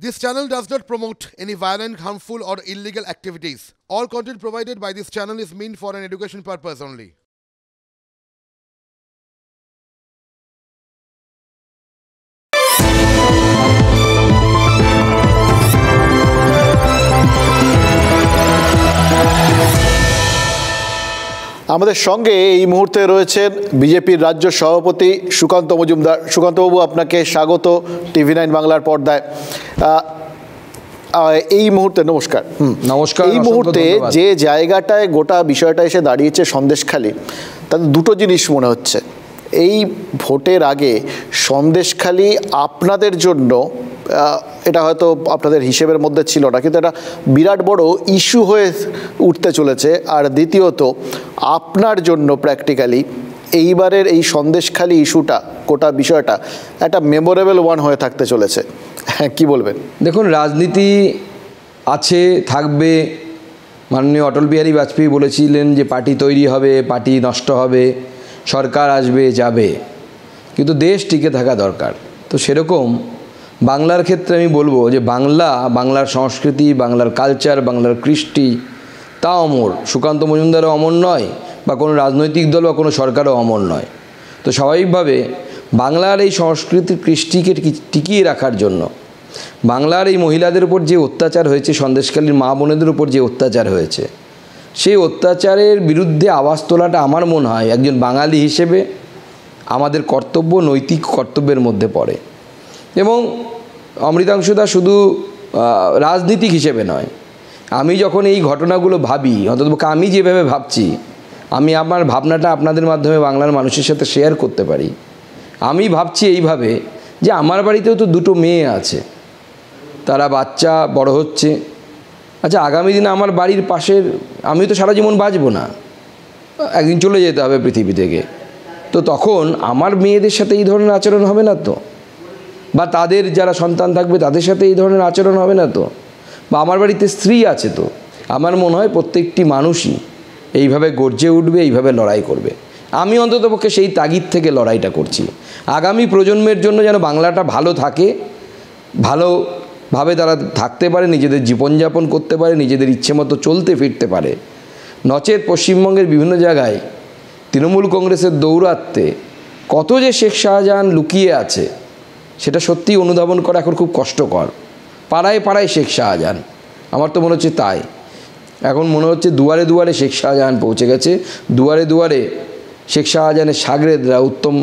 This channel does not promote any violent, harmful, or illegal activities. All content provided by this channel is meant for an education purpose only. আমাদের সঙ্গে এই মুহূর্তে রয়েছেন বিজেপির রাজ্য সভাপতি সুকান্ত মজুমদার। সুকান্তবাবু, আপনাকে স্বাগত টিভি9 বাংলার পর্দায়। এই মুহূর্তে নমস্কার। নমস্কার। এই মুহূর্তে যে জায়গাটায় গোটা বিষয়টা এসে দাঁড়িয়েছে সন্দেশখালী, তাতে দুটো জিনিস মনে হচ্ছে। এই ভোটের আগে সন্দেশখালী আপনাদের জন্য এটা হয়তো আপনাদের হিসেবের মধ্যে ছিল না, কিন্তু এটা বিরাট বড় ইস্যু হয়ে উঠতে চলেছে। আর দ্বিতীয়ত, আপনার জন্য প্র্যাকটিক্যালি এইবারের এই সন্দেশখালী ইস্যুটা, গোটা বিষয়টা একটা মেমোরেবল ওয়ান হয়ে থাকতে চলেছে। হ্যাঁ, কী বলবেন? দেখুন, রাজনীতি আছে, থাকবে। মাননীয় অটল বিহারী বাজপেয়ী বলেছিলেন যে পার্টি তৈরি হবে, পার্টি নষ্ট হবে, সরকার আসবে যাবে, কিন্তু দেশ টিকে থাকা দরকার। তো সেরকম বাংলার ক্ষেত্রে আমি বলবো যে বাংলার সংস্কৃতি, বাংলার কালচার, বাংলার কৃষ্টি তা অমর। সুকান্ত মজুমদারও অমর নয়, বা কোনো রাজনৈতিক দল বা কোনো সরকারও অমর নয়। তো স্বাভাবিকভাবে বাংলার এই সংস্কৃতির কৃষ্টিকে টিকিয়ে রাখার জন্য, বাংলার এই মহিলাদের উপর যে অত্যাচার হয়েছে, সন্দেশখালীর মা বোনেদের উপর যে অত্যাচার হয়েছে, সেই অত্যাচারের বিরুদ্ধে আওয়াজ তোলাটা আমার মনে হয় একজন বাঙালি হিসেবে আমাদের কর্তব্য, নৈতিক কর্তব্যের মধ্যে পড়ে। এবং অমৃতাংশুদা শুধু রাজনীতিক হিসেবে নয়, আমি যখন এই ঘটনাগুলো ভাবি, অন্ততপক্ষে আমি যেভাবে ভাবছি, আমি আমার ভাবনাটা আপনাদের মাধ্যমে বাংলার মানুষের সাথে শেয়ার করতে পারি। আমি ভাবছি এইভাবে যে আমার বাড়িতেও তো দুটো মেয়ে আছে, তারা বাচ্চা বড় হচ্ছে। আচ্ছা, আগামী দিনে আমার বাড়ির পাশের, আমি তো সারা জীবন বাঁচবো না, একদিন চলে যেতে হবে পৃথিবী থেকে। তো তখন আমার মেয়েদের সাথে এই ধরনের আচরণ হবে না তো? বা তাদের যারা সন্তান থাকবে তাদের সাথে এই ধরনের আচরণ হবে না তো? বা আমার বাড়িতে স্ত্রী আছে, তো আমার মনে হয় প্রত্যেকটি মানুষই এইভাবে গর্জে উঠবে, এইভাবে লড়াই করবে। আমি অন্ততপক্ষে সেই তাগিদ থেকে লড়াইটা করছি। আগামী প্রজন্মের জন্য যেন বাংলাটা ভালো থাকে, ভালোভাবে তারা থাকতে পারে, নিজেদের জীবনযাপন করতে পারে, নিজেদের ইচ্ছে মতো চলতে ফিরতে পারে। নচেত পশ্চিমবঙ্গের বিভিন্ন জায়গায় তৃণমূল কংগ্রেসের দৌরাত্মে কত যে শেখ শাহজাহান লুকিয়ে আছে, সেটা সত্যিই অনুধাবন করা এখন খুব কষ্টকর। পাড়ায় পাড়ায় শেখ শাহজাহান, আমার তো মনে হচ্ছে তাই। এখন মনে হচ্ছে দুয়ারে দুয়ারে শেখ শাহজাহান পৌঁছে গেছে। দুয়ারে দুয়ারে শেখ শাহজাহানের সাগরেদরা, উত্তম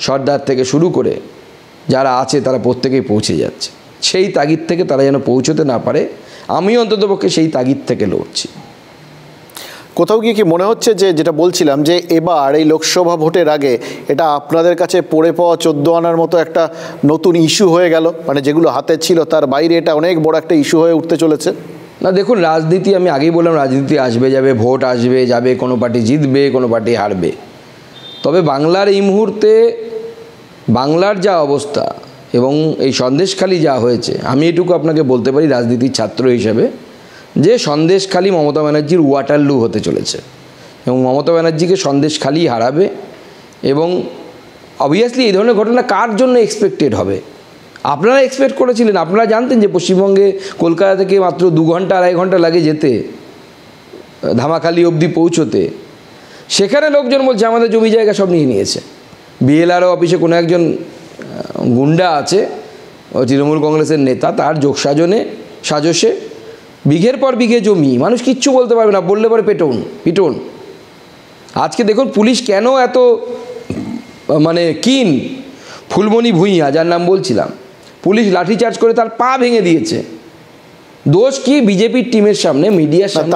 সর্দার থেকে শুরু করে যারা আছে, তারা প্রত্যেকেই পৌঁছে যাচ্ছে। সেই তাগিদ থেকে তারা যেন পৌঁছতে না পারে, আমি অন্ততপক্ষে সেই তাগিদ থেকে লড়ছি। কোথাও গিয়ে কি মনে হচ্ছে যে, যেটা বলছিলাম, যে এবার এই লোকসভা ভোটের আগে এটা আপনাদের কাছে পড়ে পাওয়া 14 আনার মতো একটা নতুন ইস্যু হয়ে গেল? মানে যেগুলো হাতে ছিল তার বাইরে এটা অনেক বড় একটা ইস্যু হয়ে উঠতে চলেছে। না, দেখুন, রাজনীতি, আমি আগেই বললাম, রাজনীতি আসবে যাবে, ভোট আসবে যাবে, কোনো পার্টি জিতবে, কোনো পার্টি হারবে। তবে বাংলার এই মুহূর্তে বাংলার যা অবস্থা এবং এই সন্দেশখালী যা হয়েছে, আমি এটুকু আপনাকে বলতে পারি রাজনীতির ছাত্র হিসেবে, যে সন্দেশখালী মমতা ব্যানার্জির ওয়াটারলু হতে চলেছে এবং মমতা ব্যানার্জিকে সন্দেশখালী হারাবে। এবং অবভিয়াসলি এই ধরনের ঘটনা কার জন্য এক্সপেক্টেড হবে? আপনারা এক্সপেক্ট করেছিলেন? আপনারা জানতেন যে পশ্চিমবঙ্গে কলকাতা থেকে মাত্র 2 ঘন্টা 2.5 ঘন্টা লাগে যেতে, ধামাখালি অবধি পৌঁছতে। সেখানে লোকজন বলছে আমাদের জমি জায়গা সব নিয়ে নিয়েছে। বিএলআরও অফিসে কোনো একজন গুন্ডা আছে, তৃণমূল কংগ্রেসের নেতা, তার সাজসে বিঘের পর বিঘে জমি, মানুষ কিচ্ছু বলতে পারবে না, বললে পরে পিটুন। আজকে দেখুন পুলিশ কেন এত কিন, ফুলমণি ভূঁইয়া যার নাম বলছিলাম, পুলিশ লাঠিচার্জ করে তার পা ভেঙে দিয়েছে। দোষ কি? বিজেপির টিমের সামনে, মিডিয়ার সামনে।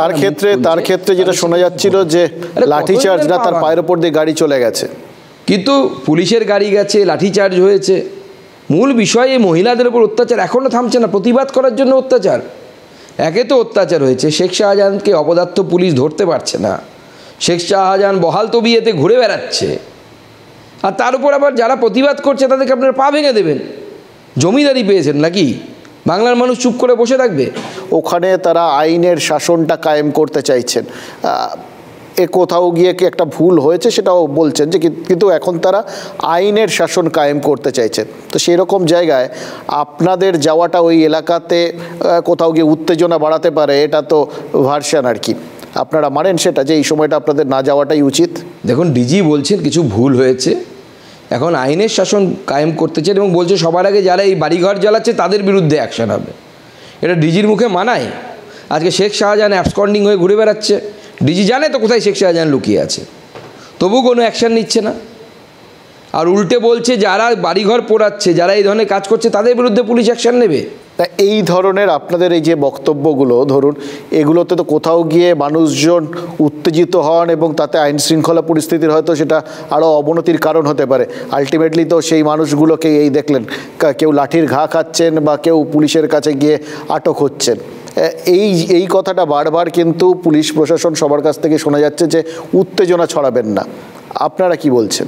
তার ক্ষেত্রে যেটা শোনা যাচ্ছিল যে লাঠিচার্জ না, তার পায়ের উপর দিয়ে গাড়ি চলে গেছে। কিন্তু পুলিশের গাড়ি গেছে, লাঠিচার্জ হয়েছে। মূল বিষয় এই মহিলাদের উপর অত্যাচার এখনও থামছে না। প্রতিবাদ করার জন্য অত্যাচার, একে তো অত্যাচার হয়েছে, শেখ শাহজাহানকে অপদার্থ পুলিশ ধরতে পারছে না, শেখ শাহজাহান বহাল তবিয়েতে ঘুরে বেড়াচ্ছে, আর তার উপর আবার যারা প্রতিবাদ করছে তাদেরকে আপনারা পা ভেঙে দেবেন। জমিদারি পেয়েছেন নাকি? বাংলার মানুষ চুপ করে বসে থাকবে? ওখানে তারা আইনের শাসনটা কায়েম করতে চাইছেন। কোথাও গিয়ে কি একটা ভুল হয়েছে সেটাও বলছেন, যে কিন্তু এখন তারা আইনের শাসন কায়েম করতে চাইছে। তো সেই রকম জায়গায় আপনাদের যাওয়াটা ওই এলাকাতে কোথাও গিয়ে উত্তেজনা বাড়াতে পারে, এটা তো ভার্সন আর কি। আপনারা মানেন সেটা, যে এই সময়টা আপনাদের না যাওয়াটাই উচিত? দেখুন, ডিজি বলছেন কিছু ভুল হয়েছে, এখন আইনের শাসন কায়েম করতে চান এবং বলছে সবার আগে যারা এই বাড়িঘর জ্বালাচ্ছে তাদের বিরুদ্ধে অ্যাকশন হবে। এটা ডিজির মুখে মানায়? আজকে শেখ শাহজাহান অ্যাবসকন্ডিং হয়ে ঘুরে বেড়াচ্ছে, ডিজি জানে তো কোথায় শেখ শাহজাহান লুকিয়ে আছে, তবু কোনো অ্যাকশান নিচ্ছে না। আর উল্টে বলছে যারা বাড়িঘর পোড়াচ্ছে, যারা এই ধরনের কাজ করছে তাদের বিরুদ্ধে পুলিশ অ্যাকশান নেবে। তা এই ধরনের আপনাদের এই যে বক্তব্যগুলো, ধরুন এগুলোতে তো কোথাও গিয়ে মানুষজন উত্তেজিত হন এবং তাতে আইন শৃঙ্খলা পরিস্থিতির হয়তো সেটা আরও অবনতির কারণ হতে পারে। আলটিমেটলি তো সেই মানুষগুলোকে এই দেখলেন, কেউ লাঠির ঘা খাচ্ছেন বা কেউ পুলিশের কাছে গিয়ে আটক হচ্ছেন। এই কথাটা বারবার কিন্তু পুলিশ প্রশাসন সবার কাছ থেকে শোনা যাচ্ছে যে উত্তেজনা ছড়াবেন না। আপনারা কি বলছেন?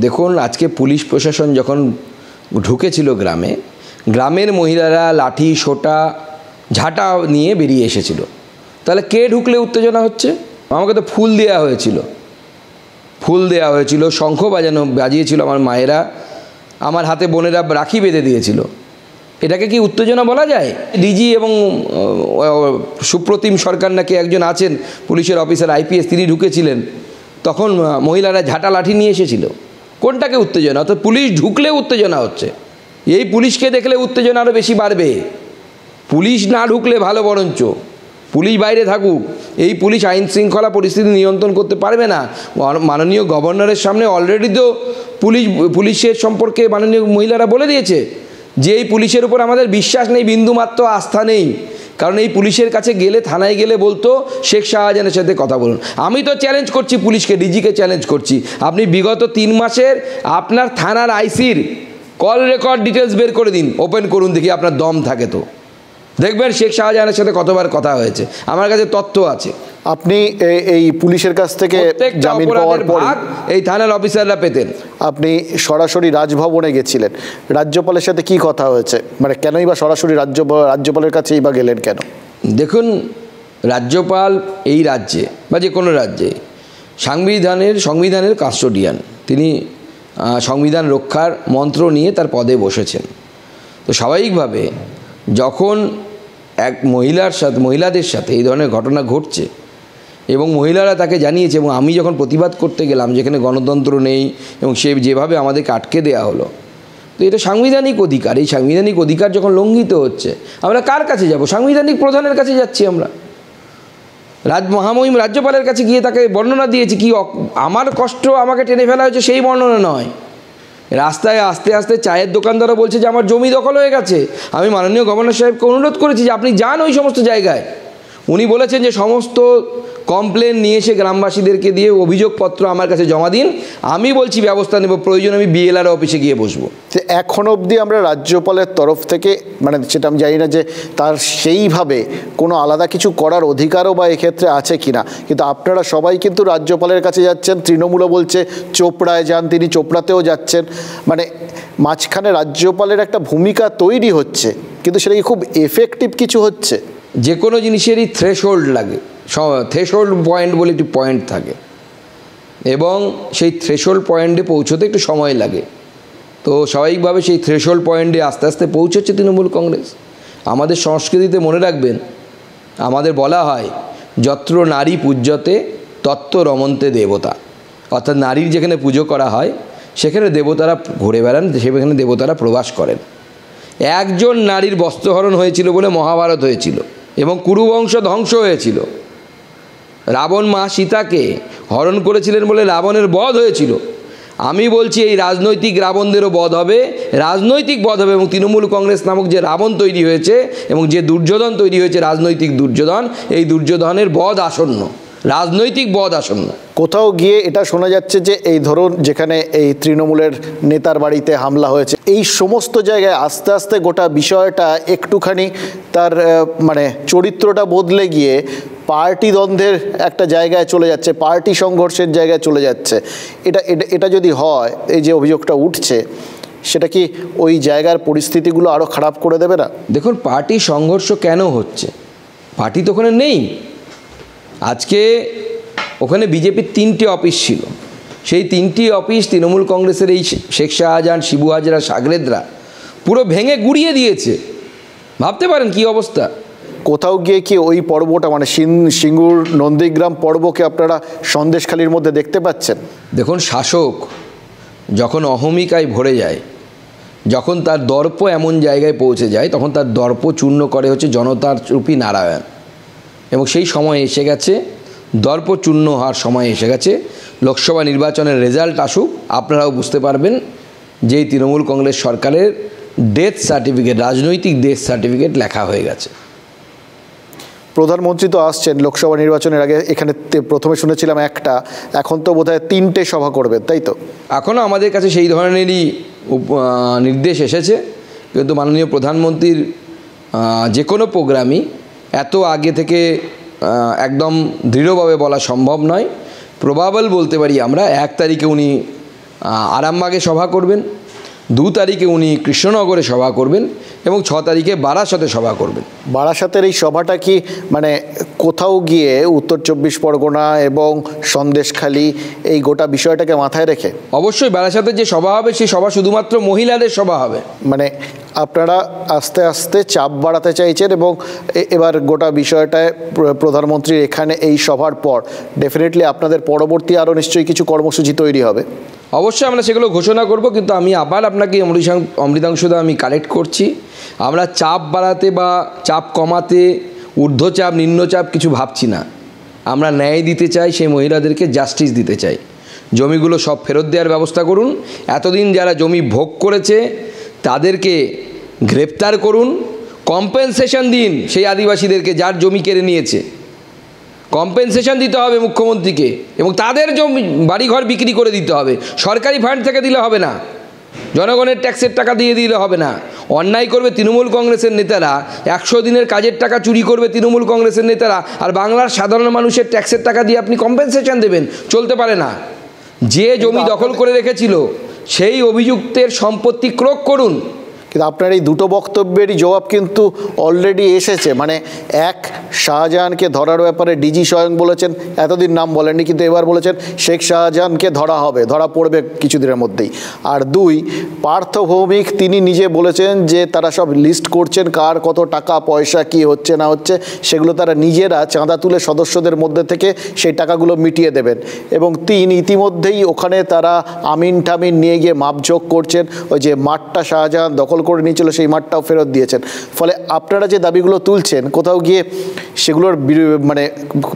দেখুন, আজকে পুলিশ প্রশাসন যখন ঢুকেছিল গ্রামে, গ্রামের মহিলারা লাঠি সোটা ঝাঁটা নিয়ে বেরিয়ে এসেছিল, তাহলে কে ঢুকলে উত্তেজনা হচ্ছে? আমাকে তো ফুল দেওয়া হয়েছিল, শঙ্খ বাজিয়েছিল আমার মায়েরা, আমার হাতে বোনেরা রাখি বেঁধে দিয়েছিল। এটাকে কি উত্তেজনা বলা যায়? ডিজি এবং সুপ্রতিম সরকার নাকি একজন আছেন পুলিশের অফিসার IPS, তিনি ঢুকেছিলেন, তখন মহিলারা ঝাঁটা লাঠি নিয়ে এসেছিল। কোনটাকে উত্তেজনা? অর্থাৎ পুলিশ ঢুকলে উত্তেজনা হচ্ছে। এই পুলিশকে দেখলে উত্তেজনা আরও বেশি বাড়বে। পুলিশ না ঢুকলে ভালো, বরঞ্চ পুলিশ বাইরে থাকুক। এই পুলিশ আইন শৃঙ্খলা পরিস্থিতি নিয়ন্ত্রণ করতে পারবে না। মাননীয় গভর্নরের সামনে অলরেডি তো পুলিশের সম্পর্কে মাননীয় মহিলারা বলে দিয়েছে যে এই পুলিশের উপর আমাদের বিশ্বাস নেই, বিন্দুমাত্র আস্থা নেই। কারণ এই পুলিশের কাছে গেলে, থানায় গেলে বলতো শেখ শাহজাহানের সাথে কথা বলুন। আমি তো চ্যালেঞ্জ করছি পুলিশকে, ডিজিকে চ্যালেঞ্জ করছি, আপনি বিগত 3 মাসের আপনার থানার আইসির কল রেকর্ড ডিটেলস বের করে দিন, ওপেন করুন, দেখি আপনার দম থাকে তো দেখবেন শেখ শাহজাহানের সাথে কতবার কথা হয়েছে। আমার কাছে তথ্য আছে। আপনি এই পুলিশের কাছ থেকে জামিন পাওয়ার পর এই থানার অফিসাররা পেতেন। আপনি সরাসরি রাজভবনে গেছিলেন, রাজ্যপালের সাথে কি কথা হয়েছে? মানে কেনই বা সরাসরি রাজ্যপালের কাছেই বা গেলেন কেন? দেখুন, রাজ্যপাল এই রাজ্যে বা যে কোনো রাজ্যে সংবিধানের কাস্টোডিয়ান, তিনি সংবিধান রক্ষার মন্ত্র নিয়ে তার পদে বসেছেন। তো স্বাভাবিকভাবে যখন এক মহিলাদের সাথে এই ধরনের ঘটনা ঘটছে এবং মহিলারা তাকে জানিয়েছে, এবং আমি যখন প্রতিবাদ করতে গেলাম যেখানে গণতন্ত্র নেই এবং সে যেভাবে আমাদেরকে আটকে দেওয়া হলো, তো এটা সাংবিধানিক অধিকার। এই সাংবিধানিক অধিকার যখন লঙ্ঘিত হচ্ছে, আমরা কার কাছে যাব? সাংবিধানিক প্রধানের কাছে যাচ্ছি আমরা। মহামহিম রাজ্যপালের কাছে গিয়ে তাকে বর্ণনা দিয়েছি, কি আমার কষ্ট আমাকে টেনে ফেলা হয়েছে সেই বর্ণনা নয়। রাস্তায় আস্তে আস্তে চায়ের দোকানদাররা বলছে যে আমার জমি দখল হয়ে গেছে। আমি মাননীয় গভর্নর সাহেবকে অনুরোধ করেছি যে আপনি যান ওই সমস্ত জায়গায়। উনি বলেছেন যে সমস্ত কমপ্লেন নিয়ে এসে গ্রামবাসীদেরকে দিয়ে অভিযোগপত্র আমার কাছে জমা দিন, আমি বলছি ব্যবস্থা নেব, প্রয়োজন আমি BLR অফিসে গিয়ে বসবো। এখন অবধি আমরা রাজ্যপালের তরফ থেকে, মানে সেটা আমি জানি না যে তার সেইভাবে কোনো আলাদা কিছু করার অধিকারও বা এক্ষেত্রে আছে কিনা, কিন্তু আপনারা সবাই কিন্তু রাজ্যপালের কাছে যাচ্ছেন। তৃণমূলও বলছে চোপড়ায় যান, তিনি চোপড়াতেও যাচ্ছেন। মানে মাঝখানে রাজ্যপালের একটা ভূমিকা তৈরি হচ্ছে, কিন্তু সেটা কি খুব এফেক্টিভ কিছু হচ্ছে? যে কোনো জিনিসেরই থ্রেশহোল্ড লাগে, থ্রেশহোল্ড পয়েন্ট বলে একটি পয়েন্ট থাকে, এবং সেই থ্রেশহোল্ড পয়েন্টে পৌঁছতে একটু সময় লাগে। তো স্বাভাবিকভাবে সেই থ্রেশহোল্ড পয়েন্টে আস্তে আস্তে পৌঁছচ্ছে তৃণমূল কংগ্রেস। আমাদের সংস্কৃতিতে মনে রাখবেন, আমাদের বলা হয় যত্র নারী পূজ্যতে তত্ত্ব রমন্তে দেবতা, অর্থাৎ নারীর যেখানে পুজো করা হয় সেখানে দেবতারা ঘুরে বেড়ান, সেখানে দেবতারা প্রবাস করেন। একজন নারীর বস্ত্রহরণ হয়েছিল বলে মহাভারত হয়েছিল এবং কুরুবংশ ধ্বংস হয়েছিল। রাবণ মা সীতাকে হরণ করেছিলেন বলে রাবণের বধ হয়েছিল। আমি বলছি এই রাজনৈতিক রাবণদেরও বধ হবে, রাজনৈতিক বধ হবে, এবং তৃণমূল কংগ্রেস নামক যে রাবণ তৈরি হয়েছে এবং যে দুর্যোধন তৈরি হয়েছে, রাজনৈতিক দুর্যোধন, এই দুর্যোধনের বধ আসন্ন, রাজনৈতিক বধ আসন্ন। কোথাও গিয়ে এটা শোনা যাচ্ছে যে এই ধরুন যেখানে এই তৃণমূলের নেতার বাড়িতে হামলা হয়েছে, এই সমস্ত জায়গায় আস্তে আস্তে গোটা বিষয়টা একটুখানি তার মানে চরিত্রটা বদলে গিয়ে পার্টি দ্বন্দ্বের একটা জায়গায় চলে যাচ্ছে, পার্টি সংঘর্ষের জায়গায় চলে যাচ্ছে। এটা যদি হয়, এই যে অভিযোগটা উঠছে, সেটা কি ওই জায়গার পরিস্থিতিগুলো আরও খারাপ করে দেবে না? দেখুন, পার্টি সংঘর্ষ কেন হচ্ছে? পার্টি তো ওখানে নেই। আজকে ওখানে বিজেপির 3টে অফিস ছিল। সেই 3টি অফিস তৃণমূল কংগ্রেসের এই শেখ শাহজাহান, শিবু হাজরা, সাগরেদরা পুরো ভেঙে গুড়িয়ে দিয়েছে। ভাবতে পারেন কি অবস্থা। কোথাও গিয়ে কি ওই পর্বটা মানে সিঙ্গুর নন্দীগ্রাম পর্বকে আপনারা সন্দেশখালির মধ্যে দেখতে পাচ্ছেন? দেখুন, শাসক যখন অহমিকায় ভরে যায়, যখন তার দর্প এমন জায়গায় পৌঁছে যায়, তখন তার দর্প চূর্ণ করে হচ্ছে জনতার রূপী নারায়ণ। এবং সেই সময় এসে গেছে, দর্প চূর্ণ হওয়ার সময় এসে গেছে। লোকসভা নির্বাচনের রেজাল্ট আসুক, আপনারাও বুঝতে পারবেন যে এই তৃণমূল কংগ্রেস সরকারের ডেথ সার্টিফিকেট, রাজনৈতিক ডেথ সার্টিফিকেট লেখা হয়ে গেছে। প্রধানমন্ত্রী তো আসছেন লোকসভা নির্বাচনের আগে, এখানে প্রথমে শুনেছিলাম একটা, এখন তো বোধহয় 3টে সভা করবেন, তাই তো? এখনও আমাদের কাছে সেই ধরনেরই নির্দেশ এসেছে, কিন্তু মাননীয় প্রধানমন্ত্রীর যে কোনো প্রোগ্রামই এত আগে থেকে একদম দৃঢ়ভাবে বলা সম্ভব নয়। প্রবাবল বলতে পারি আমরা 1 তারিখে উনি আরামবাগে সভা করবেন, 2 তারিখে উনি কৃষ্ণনগরে সভা করবেন এবং 6 তারিখে বারাসতে সভা করবেন। বারাসতের এই সভাটা কি মানে কোথাও গিয়ে উত্তর 24 পরগনা এবং সন্দেশখালি এই গোটা বিষয়টাকে মাথায় রেখে? অবশ্যই বারাসতের যে সভা হবে সেই সভা শুধুমাত্র মহিলাদের সভা হবে। মানে আপনারা আস্তে আস্তে চাপ বাড়াতে চাইছেন এবং এবার গোটা বিষয়টায় প্রধানমন্ত্রীর এখানে এই সভার পর ডেফিনেটলি আপনাদের পরবর্তী আরও নিশ্চয়ই কিছু কর্মসূচি তৈরি হবে। অবশ্যই আমরা সেগুলো ঘোষণা করব, কিন্তু আমি আবার আপনাকে অমৃতাংশুদা আমি কালেক্ট করছি, আমরা চাপ বাড়াতে বা চাপ কমাতে, ঊর্ধ্বচাপ নিম্নচাপ কিছু ভাবছি না। আমরা ন্যায় দিতে চাই, সেই মহিলাদেরকে জাস্টিস দিতে চাই। জমিগুলো সব ফেরত দেওয়ার ব্যবস্থা করুন। এতদিন যারা জমি ভোগ করেছে তাদেরকে গ্রেপ্তার করুন, কম্পেনসেশন দিন সেই আদিবাসীদেরকে যার জমি কেড়ে নিয়েছে। কম্পেনসেশন দিতে হবে মুখ্যমন্ত্রীকে এবং তাদের জমি বাড়িঘর বিক্রি করে দিতে হবে। সরকারি ফান্ড থেকে দিলে হবে না, জনগণের ট্যাক্সের টাকা দিয়ে দিলে হবে না। অন্যায় করবে তৃণমূল কংগ্রেসের নেতারা, 100 দিনের কাজের টাকা চুরি করবে তৃণমূল কংগ্রেসের নেতারা, আর বাংলার সাধারণ মানুষের ট্যাক্সের টাকা দিয়ে আপনি কম্পেনসেশন দেবেন? চলতে পারে না। যে জমি দখল করে রেখেছিল সেই অভিযুক্তের সম্পত্তি ক্রোক করুন। কিন্তু আপনার এই দুটো বক্তব্যেরই জবাব কিন্তু অলরেডি এসেছে। মানে এক, শাহজাহানকে ধরার ব্যাপারে ডিজি স্বয়ং বলেছেন, এতদিন নাম বলেননি, কিন্তু এবার বলেছেন শেখ শাহজাহানকে ধরা হবে, ধরা পড়বে কিছুদিনের মধ্যেই। আর 2, পার্থ ভৌমিক তিনি নিজে বলেছেন যে তারা সব লিস্ট করছেন কার কত টাকা পয়সা কি হচ্ছে না হচ্ছে, সেগুলো তারা নিজেরা চাঁদা তুলে সদস্যদের মধ্যে থেকে সেই টাকাগুলো মিটিয়ে দেবেন। এবং 3, ইতিমধ্যেই ওখানে তারা আমিন টামিন নিয়ে গিয়ে মাপঝোঁক করছেন, ওই যে মাঠটা শাহজাহান দখল করে নিয়েছিল সেই মাঠটাও ফেরত দিয়েছেন। ফলে আপনারা যে দাবিগুলো তুলছেন কোথাও গিয়ে সেগুলোর মানে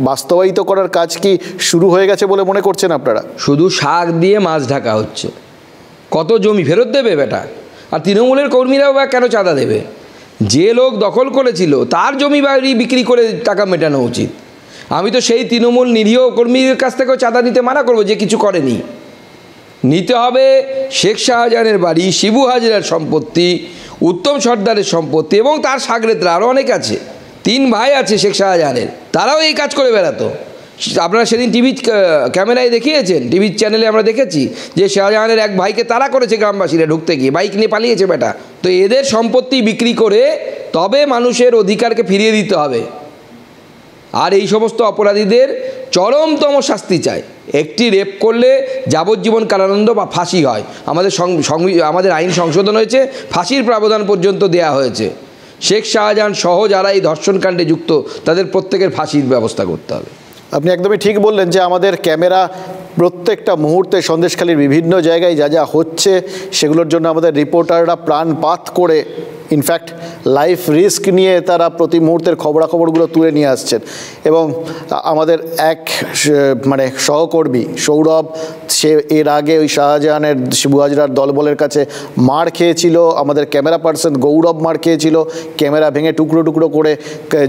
বাস্তবায়িত করার কাজ কি শুরু হয়ে গেছে বলে মনে করছেন আপনারা? শুধু শাক দিয়ে মাছ ঢাকা হচ্ছে। কত জমি ফেরত দেবে বেটা? আর তৃণমূলের কর্মীরাও বা কেন চাঁদা দেবে? যে লোক দখল করেছিল তার জমি বাড়ি বিক্রি করে টাকা মেটানো উচিত। আমি তো সেই তৃণমূল নিরীহ কর্মীদের কাছ থেকেও চাঁদা নিতে মানা করবো যে কিছু করেনি। নিতে হবে শেখ শাহজাহানের বাড়ি, শিবু হাজরার সম্পত্তি, উত্তম সর্দারের সম্পত্তি এবং তার সাগরেদরা আরও অনেক আছে। 3 ভাই আছে শেখ শাহজাহানের, তারাও এই কাজ করে বেড়াতো। আপনারা সেদিন টিভি ক্যামেরায় দেখিয়েছেন, টিভির চ্যানেলে আমরা দেখেছি যে শাহজাহানের এক ভাইকে তাড়া করেছে গ্রামবাসীরা ঢুকতে গিয়ে, বাইক নিয়ে পালিয়েছে বেটা। তো এদের সম্পত্তি বিক্রি করে তবে মানুষের অধিকারকে ফিরিয়ে দিতে হবে। আর এই সমস্ত অপরাধীদের চরমতম শাস্তি চাই। একটি রেপ করলে যাবজ্জীবন কারাদণ্ড বা ফাঁসি হয়। আমাদের আইন সংশোধন হয়েছে, ফাঁসির প্রাবধান পর্যন্ত দেয়া হয়েছে। শেখ শাহজাহান সহ যারা এই ধর্ষণকাণ্ডে যুক্ত তাদের প্রত্যেকের ফাঁসির ব্যবস্থা করতে হবে। আপনি একদমই ঠিক বললেন যে আমাদের ক্যামেরা প্রত্যেকটা মুহূর্তে সন্দেশখালির বিভিন্ন জায়গায় যা যা হচ্ছে সেগুলোর জন্য আমাদের রিপোর্টাররা প্রাণপাত করে, ইনফ্যাক্ট লাইফ রিস্ক নিয়ে তারা প্রতি মুহূর্তের খবরাখবরগুলো তুলে নিয়ে আসছেন। এবং আমাদের এক মানে সহকর্মী সৌরভ, সে এর আগে ওই শাহজাহানের শিবু হাজরার দলবলের কাছে মার খেয়েছিল, আমাদের ক্যামেরা পার্সন গৌরব মার খেয়েছিল, ক্যামেরা ভেঙে টুকরো টুকরো করে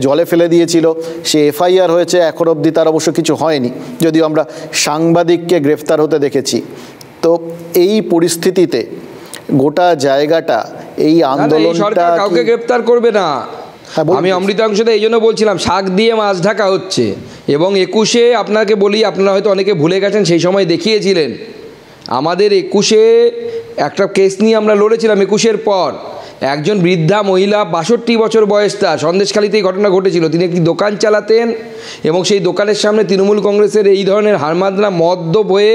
জলে ফেলে দিয়েছিল। সে এফআইআর হয়েছে, এখন অবধি তার অবশ্য কিছু হয়নি, যদিও আমরা সাংবাদিককে গ্রেফতার হতে দেখেছি। তো এই পরিস্থিতিতে গোটা জায়গাটা এই আন্দোলনটা কাউকে গ্রেফতার করবে না। আমি অমৃতাংশদা এই জন্য বলছিলাম শাক দিয়ে মাছ ঢাকা হচ্ছে। এবং 21-এ আপনাকে বলি, আপনারা হয়তো অনেকে ভুলে গেছেন, সেই সময় দেখিয়েছিলেন আমাদের 21-এ একটা কেস নিয়ে আমরা লড়েছিলাম। 21-এর পর একজন বৃদ্ধা মহিলা 62 বছর বয়স, তার সন্দেশখালিতে এই ঘটনা ঘটেছিল। তিনি একটি দোকান চালাতেন এবং সেই দোকানের সামনে তৃণমূল কংগ্রেসের এই ধরনের হারমাদরা মদ্যপ হয়ে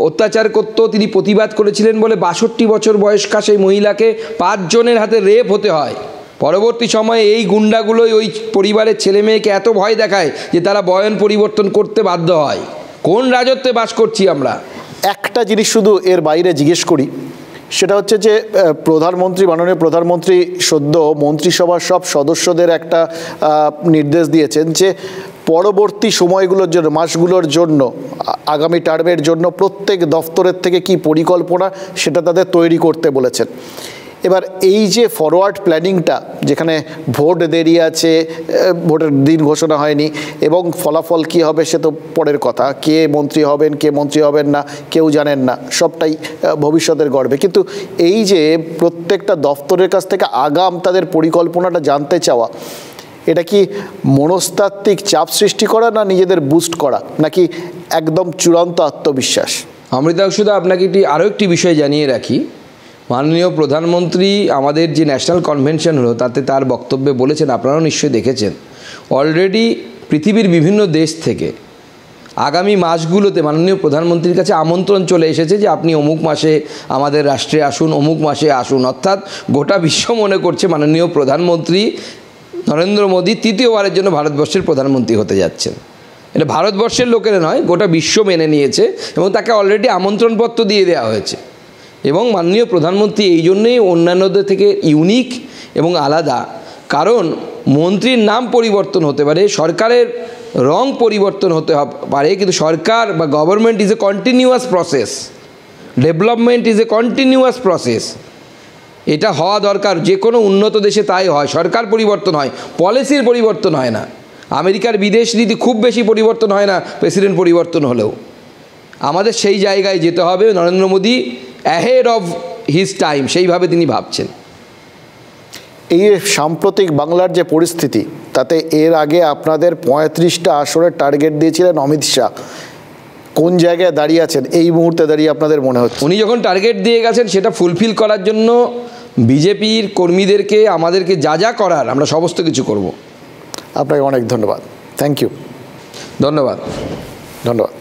অত্যাচার করত। তিনি প্রতিবাদ করেছিলেন বলে 62 বছর বয়স্কা সেই মহিলাকে 5 জনের হাতে রেপ হতে হয়। পরবর্তী সময়ে এই গুন্ডাগুলোই ওই পরিবারের ছেলে মেয়েকে এত ভয় দেখায় যে তারা বয়ন পরিবর্তন করতে বাধ্য হয়। কোন রাজত্বে বাস করছি আমরা? একটা জিনিস শুধু এর বাইরে জিজ্ঞেস করি, সেটা হচ্ছে যে প্রধানমন্ত্রী, মাননীয় প্রধানমন্ত্রী সদ্য মন্ত্রিসভার সব সদস্যদের একটা নির্দেশ দিয়েছেন যে পরবর্তী সময়গুলোর জন্য, মাসগুলোর জন্য, আগামী টার্মের জন্য প্রত্যেক দফতরের থেকে কি পরিকল্পনা সেটা তাদের তৈরি করতে বলেছেন। এবার এই যে ফরওয়ার্ড প্ল্যানিংটা, যেখানে ভোট দেরি আছে, ভোটের দিন ঘোষণা হয়নি এবং ফলাফল কী হবে সে তো পরের কথা, কে মন্ত্রী হবেন কে মন্ত্রী হবেন না কেউ জানেন না, সবটাই ভবিষ্যতের গর্বে। কিন্তু এই যে প্রত্যেকটা দফতরের কাছ থেকে আগাম তাদের পরিকল্পনাটা জানতে চাওয়া, এটা কি মনস্তাত্ত্বিক চাপ সৃষ্টি করা, না নিজেদের বুস্ট করা, নাকি একদম চূড়ান্ত আত্মবিশ্বাস? অমৃতা, শুধু আপনাকে আরও একটি বিষয় জানিয়ে রাখি। মাননীয় প্রধানমন্ত্রী আমাদের যে ন্যাশনাল কনভেনশন হলো তাতে তার বক্তব্যে বলেছেন, আপনারাও নিশ্চয়ই দেখেছেন, অলরেডি পৃথিবীর বিভিন্ন দেশ থেকে আগামী মাসগুলোতে মাননীয় প্রধানমন্ত্রীর কাছে আমন্ত্রণ চলে এসেছে যে আপনি অমুক মাসে আমাদের রাষ্ট্রে আসুন, অমুক মাসে আসুন। অর্থাৎ গোটা বিশ্ব মনে করছে মাননীয় প্রধানমন্ত্রী নরেন্দ্র মোদী তৃতীয়বারের জন্য ভারতবর্ষের প্রধানমন্ত্রী হতে যাচ্ছেন। এটা ভারতবর্ষের লোকেরা নয়, গোটা বিশ্ব মেনে নিয়েছে এবং তাকে অলরেডি আমন্ত্রণপত্র দিয়ে দেওয়া হয়েছে। এবং মাননীয় প্রধানমন্ত্রী এই জন্যই অন্যান্যদের থেকে ইউনিক এবং আলাদা, কারণ মন্ত্রীর নাম পরিবর্তন হতে পারে, সরকারের রং পরিবর্তন হতে পারে, কিন্তু সরকার বা government is a continuous process, development is a continuous process. এটা হওয়া দরকার। যে কোনো উন্নত দেশে তাই হয়, সরকার পরিবর্তন হয়, পলিসির পরিবর্তন হয় না। আমেরিকার বিদেশ নীতি খুব বেশি পরিবর্তন হয় না প্রেসিডেন্ট পরিবর্তন হলেও। আমাদের সেই জায়গায় যেতে হবে। Narendra Modi ahead of his time, সেইভাবে তিনি ভাবছেন। এই সাম্প্রতিক বাংলার যে পরিস্থিতি, তাতে এর আগে আপনাদের 35টা আসনের টার্গেট দিয়েছিলেন অমিত শাহ, কোন জায়গায় দাঁড়িয়ে আছেন এই মুহূর্তে দাঁড়িয়ে আপনাদের মনে হচ্ছে? উনি যখন টার্গেট দিয়ে গেছেন সেটা ফুলফিল করার জন্য বিজেপির কর্মীদেরকে, আমাদেরকে যা যা করার আমরা সমস্ত কিছু করব। আপনাকে অনেক ধন্যবাদ। Thank you. ধন্যবাদ। ধন্যবাদ।